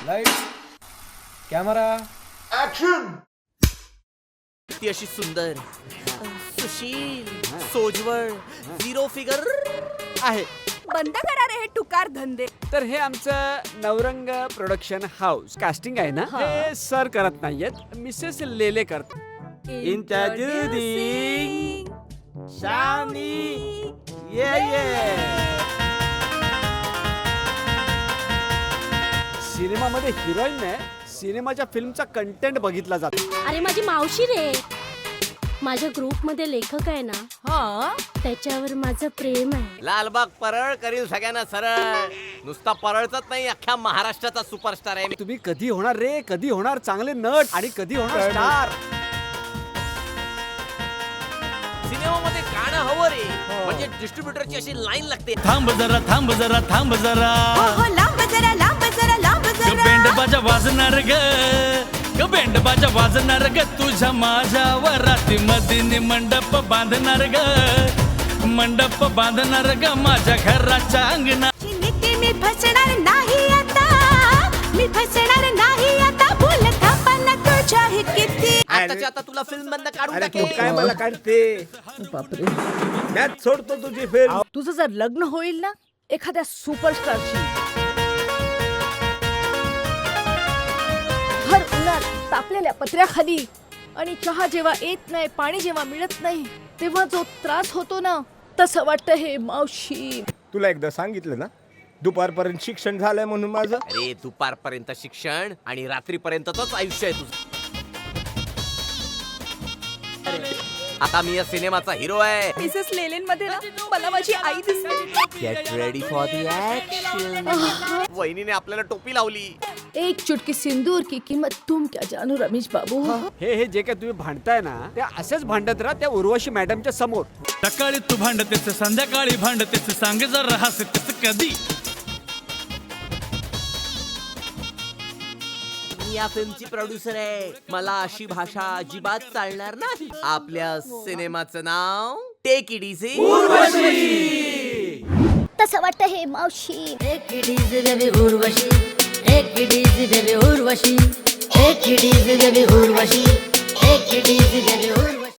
Lights, camera, action. ती अशी सुंदर, सुशील, सोजवळ, झिरो फिगर आहे. बंद करा रे हे टुकार धंदे. तर हे आमचं नवरंग प्रोडक्शन हाऊस कास्टिंग आहे ना, हे सर करत नाहीयेत, मिसेस लेले करत. इंट्रोड्युसिंग शावनी, सिनेमामध्ये हिरोईन नाही, सिनेमाच्या फिल्मचा कंटेंट बघितला जातो. अरे माझी मावशी रे, माझ्या ग्रुप मध्ये लेखक आहे ना, हा त्याच्यावर माझं प्रेम आहे. लालबाग परळ करील सगळ्यांना सरळ. नुसता परळचाच नाही, अख्ख्या महाराष्ट्राचा सुपरस्टार आहे. तुम्ही कधी होणार रे, कधी होणार चांगले नट आणि कधी होणार स्टार? सिनेमामध्ये गाणं हवं रे, म्हणजे डिस्ट्रीब्युटरची अशी लाईन लागते. थांब जरा थांब जरा थांब जरा हो लांब जरा लांब जरा लांब जरा. बेंड बाजा वाजणार ग बेंड बाजा वाजणार ग तुझ्या माझ्या वराती मधीने मंडप बांधणार ग मंडप बांधणार ग माझ्या घराच्या अंगणात. नीती मी फसणार नाही आता, मी फसणार नाही आता. बोलता पण तुझ्या ही किती. आताच्या आता तुला फिल्म बंद काढून अरे तू टाकेल. काय मला काढते? बापरे. त्यात सोडतो तुझी फिल्म. तुझं जर लग्न होईल ना एखाद्या सुपरस्टारशी, भर उन्हात तापलेल्या पत्र्याखाली, आणि चहा जेव्हा येत नाही, पाणी जेव्हा मिळत नाही, तेव्हा जो त्रास होतो ना, तसं वाटतं हे मावशी. तुला एकदा सांगितलं ना, दुपारपर्यंत शिक्षण झालंय म्हणून माझं. अरे दुपारपर्यंत शिक्षण आणि रात्रीपर्यंतच आयुष्य आहे तुझं. आता मी या सिनेमाचा हिरो आहे. मिसेस लेलेन मध्ये ना मला माझी आई दिसते. Get ready for the action. वहिनीने आपल्याला टोपी लावली. एक चुटकी सिंदूर की किंमत तुम क्या जानो रमेश बाबू. हे जे काय तुम्ही भांडताय ना, ते असेच भांडत राहा त्या उर्वशी मॅडमच्या समोर. सकाळी तू भांडतेस संध्याकाळी भांडतेस सांग जरा हसतेस कधी. मी या फिल्मची प्रोड्युसर आहे. मला अशी भाषा अजिबात चालणार नाही. आपल्या सिनेमाचं नाव टेक इट इझी. तसं वाटतं हे मावशी. Take it easy, baby, Urvashi. Take it easy, baby, Urvashi. Take it easy, baby, Urvashi. Take it easy, baby, Urvashi.